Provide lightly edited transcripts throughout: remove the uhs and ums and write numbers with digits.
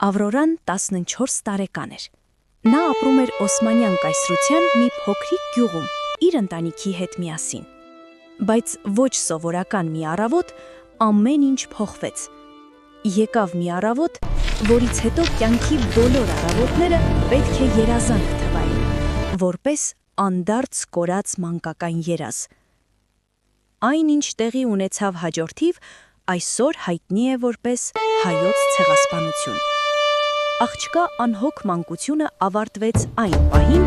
Ավրորան 14 տարեկան էր։ Նա ապրում էր Օսմանյան կայսրության մի փոքրիկ գյուղում իր ընտանիքի հետ միասին։ Բայց ոչ սովորական մի առավոտ ամեն ինչ փոխվեց։ Եկավ մի առավոտ, որից հետո կյանքի բոլոր առավոտները պետք է երազանք թվային, որպես անդարձ կորած մանկական երազ։ Այն ինչ տեղի ունեցավ հաջորդիվ, այսօր հայտնի է որպես հայոց ցեղասպանություն։ Աղջկա անհոգ մանկությունը ավարտվեց այն պահին,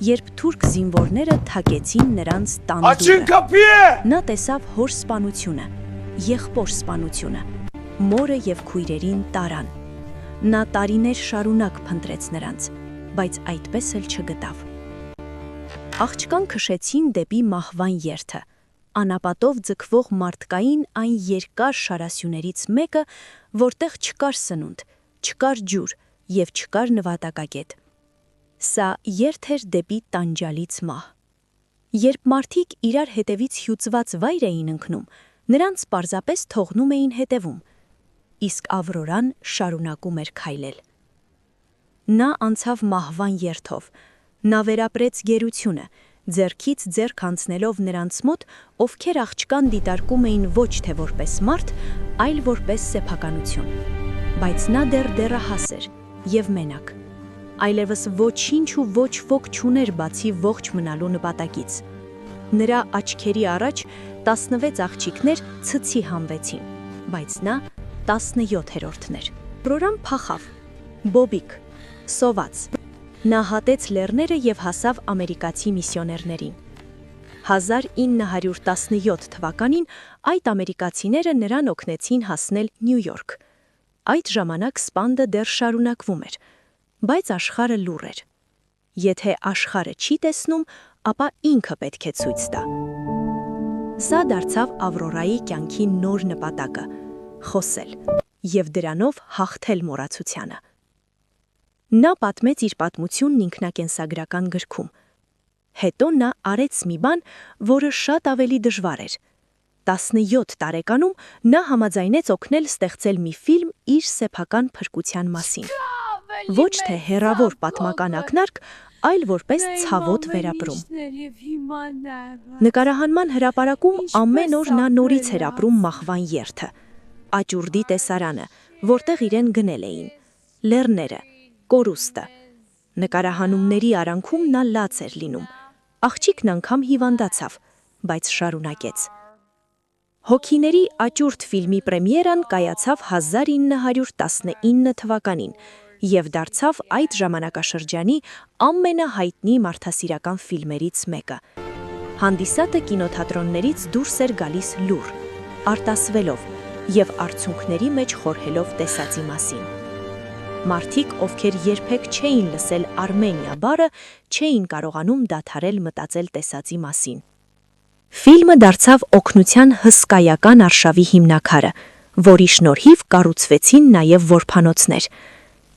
երբ թուրք զինվորները թակեցին նրանց տան դուռը։ Նա տեսավ հոր սպանությունը, եղբոր սպանությունը, մորը և քույրերին տարան։ Նա տարիներ շարունակ փնտրեց նրանց, բայց այդպես էլ չգտավ։ Աղջկան քշեցին դեպի մահվան երթը, անապատով ձգվող մարդկային այն երկար շարասյուներից մեկը, որտեղ չկար սնունդ, չկար ջուր և չկար նվատակագետ։ Սա երթ էր դեպի տանջալից մահ։ Երբ մարդիկ իրար հետևից հյուծված վայր էին ընկնում, նրանց պարզապես թողնում էին հետևում, իսկ Ավրորան շարունակում էր քայլել։ Նա անցավ մահվան երթով, նա վերապրեց գերությունը, ձեռքից ձեռք անցնելով նրանց մոտ, ովքեր աղջկան դիտարկում էին ոչ թե որպես մարդ, այլ որպես սեփականություն։ Բայց նա դեռ դեռահաս էր և մենակ, այլևս ոչինչ ու ոչ ոք չուներ բացի ողջ մնալու նպատակից։ Նրա աչքերի առաջ 16 աղջիկներ ցցի հանվեցին, բայց նա 17-րդն էր։ Ավրորան փախավ, բոբիկ, սոված։ Նա հատեց լեռները և հասավ ամերիկացի միսիոներներին։ 1917 թվականին այդ ամերիկացիները նրան օգնեցին հասնել Նյու Յորք։ Այդ ժամանակ սպանդը դեռ շարունակվում էր, բայց աշխարհը լուռ էր։ Եթե աշխարհը չի տեսնում, ապա ինքը պետք է ցույց տա։ Սա դարձավ Ավրորայի կյանքի նոր նպատակը՝ խոսել և դրանով հաղթել մոռացությանը։ Նա պատմեց իր պատմությունն ինքնակենսագրական գրքում։ Հետո նա արեց մի բան, որը շատ ավելի դժվար էր։ 17 տարեկանում նա համաձայնեց օգնել ստեղծել մի ֆիլմ իր սեփական փրկության մասին։ Ոչ թե հեռավոր պատմական ակնարկ, այլ որպես ցավոտ վերապրում։ Նկարահանման հրապարակում ամեն օր նա նորից էր ապրում մահվան երթը, աճուրդի տեսարանը, որտեղ իրեն գնել էին, լեռները, կորուստը։ Նկարահանումների արանքում նա լաց էր լինում, աղջիկն անգամ հիվանդացավ, բայց շարունակեց։ Հոգիների աճուրդ ֆիլմի պրեմիերան կայացավ 1919 թվականին և դարձավ այդ ժամանակաշրջանի ամենահայտնի մարդասիրական ֆիլմերից մեկը։ Հանդիսատը կինոթատրոններից դուրս էր գալիս լուռ, արտասվելով և արցունքների մեջ խորհելով տեսածի մասին։ Մարդիկ, ովքեր երբեք չէին լսել Արմենիա բառը, չէին կարողանում դադարել մտածել տեսածի մասին։ Ֆիլմը դարձավ օգնության հսկայական արշավի հիմնաքարը, որի շնորհիվ կառուցվեցին նաև որբանոցներ։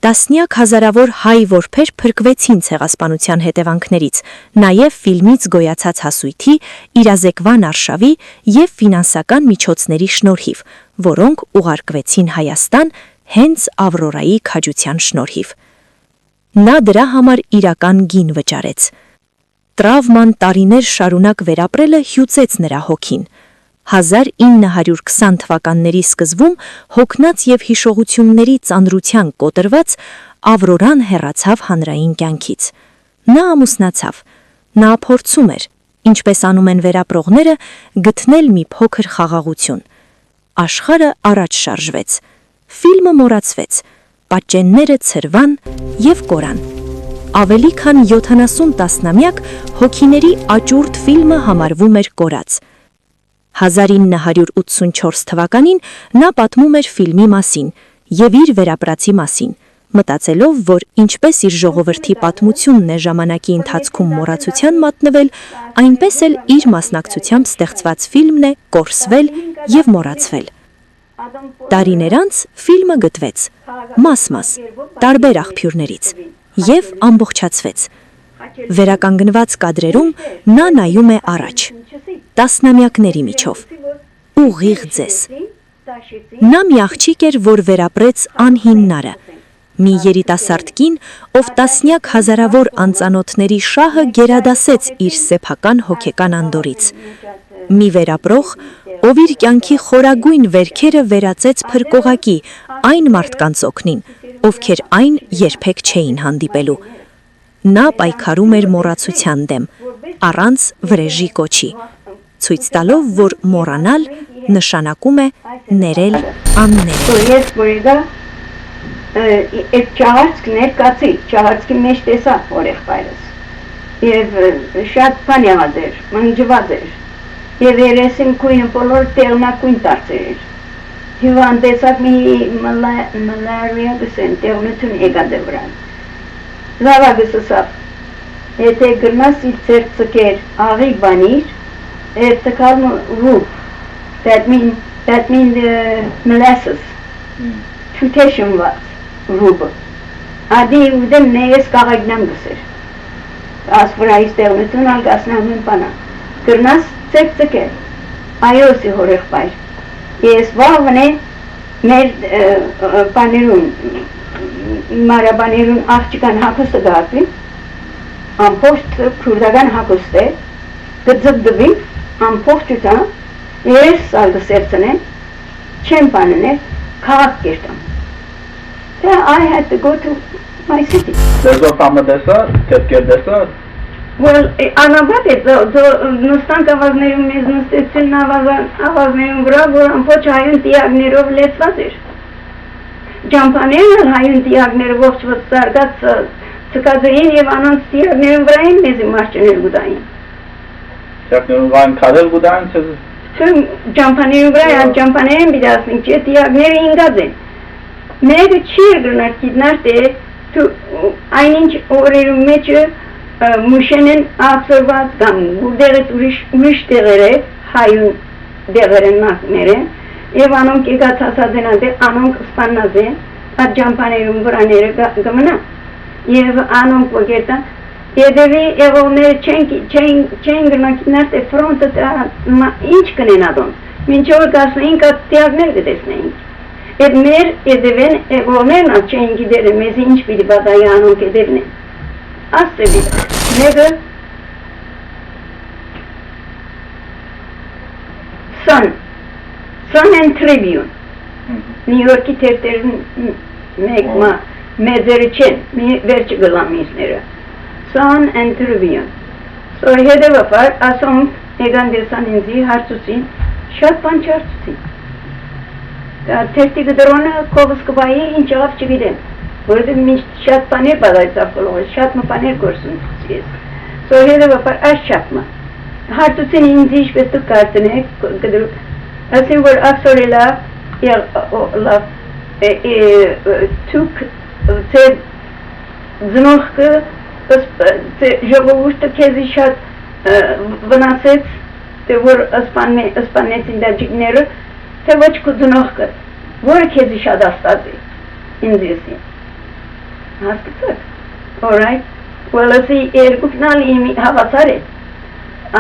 Տասնյակ հազարավոր հայ որբեր փրկվեցին ցեղասպանության հետևանքներից, նաև ֆիլմից գոյացած հասույթի, իրազեկման արշավի և ֆինանսական միջոցների շնորհիվ, որոնք ուղարկվեցին Հայաստան հենց Ավրորայի քաջության շնորհիվ։ Նա դրա համար իրական գին վճարեց։ Տրավման տարիներ շարունակ վերապրելը հյուծեց նրա հոգին։ 1920 թվականների սկզբում հոգնած և հիշողությունների ծանրության կոտրված Ավրորան հեռացավ հանրային կյանքից։ Նա ամուսնացավ, նա փորձում էր, ինչպես անում են վերապրողները, գտնել մի փոքր խաղաղություն։ Աշխարհը առաջ շարժվեց, ֆիլմը մոռացվեց, պատճենները ցրվան և կորան։ Ավելի քան 70 տասնամյակ հոգիների աճուրդ ֆիլմը համարվում էր կորած։ 1984 թվականին նա պատմում էր ֆիլմի մասին և իր վերապրածի մասին, մտածելով, որ ինչպես իր ժողովրդի պատմությունն է ժամանակի ընթացքում մոռացության մատնվել, այնպես էլ իր մասնակցությամբ ստեղծված ֆիլմն է կորսվել և մոռացվել։ Տարիներ անց ֆիլմը գտվեց, մաս-մաս, տարբեր աղբյուրներից և ամբողջացվեց։ Վերականգնված կադրերում նա նայում է առաջ, տասնամյակների միջով, ուղիղ ձեզ։ Նա մի աղջիկ էր, որ վերապրեց անհիմնարը, մի երիտասարդ կին, ով տասնյակ հազարավոր անծանոթների շահը գերադասեց իր սեփական հոգեկան անդորից։ Մի վերապրող, ով իր կյանքի խորագույն վերքերը վերածեց փրկողակի այն մարդկանց օգնին, ովքեր այն երբեք չէին հանդիպելու։ Նա պայքարում էր մոռացության դեմ, առանց վրեժի կոչի, ցույց տալով, որ մոռանալ նշանակում է ներել աններել։ Այդ ճահարցքն էր կացի, ճահարցքի մեջ տեսա օրեղբայրս և շատ բան եղած էր, մնջված էր և երեսին կույնը բոլոր տեղնակույն դարձեր էր հիվանդեսակ մի մլարիա գսեն տեղնություն եկած է վրան լավա գսսավ եթե գրնաս իր ծեր ծկեր աղի բանիր և տկալ ռուպ that mean molasses թութեշնված ռուբը ադի ուդեմ նեես կաղագնամ գսեր աս վրայիս տեղնություն ալգասնամ են պանա գրնաս ծեք է այոսի հորեղբայր ես վաղվն է մեր պաներուն մարաբաներուն աղջիկան հակուստը գատվի ամպոշտ քուրդական հակուստ է գծգդվի ամպոշտուտա ես ալգսերցն է չեմ պանն է քաղաք կերտամ I had to go to my city. There's Hamedesa, Tepkedesa. Well, anabad է, նստանք ավազներում մեզ նստեցին ավազներում վրա, որ ամպոչ հայուն տիագներով լեցված էր։ Ջամպաներն հայուն տիագները ողջված զարգած ծկած էին և անոնց տիագներում վրա են մեզի մարճներ գուդային։ Տիագներում վրան կադել գուդային, ջամպաներում վրա ջամպաներն բիդասնին, չէ տիագները ինգած են։ Մեկը չիր գրնար կիդնար թե այնինչ օրերում մեջը մուշեն են աղցորված կամ գուրդեղեց ուրիշ դեղեր է, հայուն դեղեր են նախներ են, և անոնք եկած հասած են ադե, անոնք սպաննած են, այդ ջամպաներում վրաները գմնա, և անոնք վոգերտան, եդևի եղողները չեն գրնար կիդնար թե ֆրոնտը ինչ կնեն ադոն, մինչ որ գասնեինք այդ տիագներ գտեսնեինք։ Եվ մեր եդևեն եղողներն ատ չեն գիդերը մեզ ինչ պիտի բադայի անոնք եդևն են։ Ասցևի, մեկը Sun and Tribune, New York-ի թերթերն մեկ մեծերը չեն, վերջը գլամիզները, Sun and Tribune։ So հետևաբար ասոնք եկան դեսան ինձի հարցուցին, շատ բան չարցուցին։ Թերթի գդրոնը կովս կբայի ինչ աղավ չգիտեմ, որովհետև մինչ շատ բաներ բադայցավ կլողես, շատ մպաներ գործում ես։ So հետևաբար այս չապմը, հարցուցին ինձ ինչպես դուք կարծնեք, ասին որ ակսորելա թուք ծեր ձնողկը ժողովուրդը քեզի շատ վնասեց, թե որ սպանեցին դաջիկները, թե ոչ կուձնողկը, որը քեզի շատ աստած է, ինձ եսին։ Հասկացակ, alright, well ասի երկուքնալ իմ հավասար է,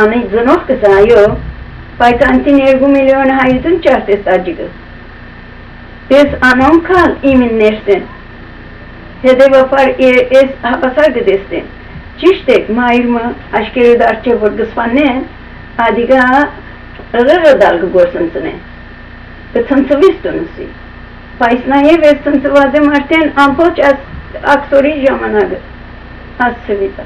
անի ձնողկս այո, բայց անտին 2 միլիոն հայություն ճարտես աջիկը, ես անոնքալ իմին ներսեն, հետևապար ես հավասար գդեստեն, ճիշտ եք մայրմը աշկերը դարչե որ գսվանեն, ադիգա ըղղը դալ գորսնցնեն, կցնցվիս տունսի, բայց նաև ես ցնցված եմ արդեն ամբողջ ակսորի ժամանակը, ասցվիտա։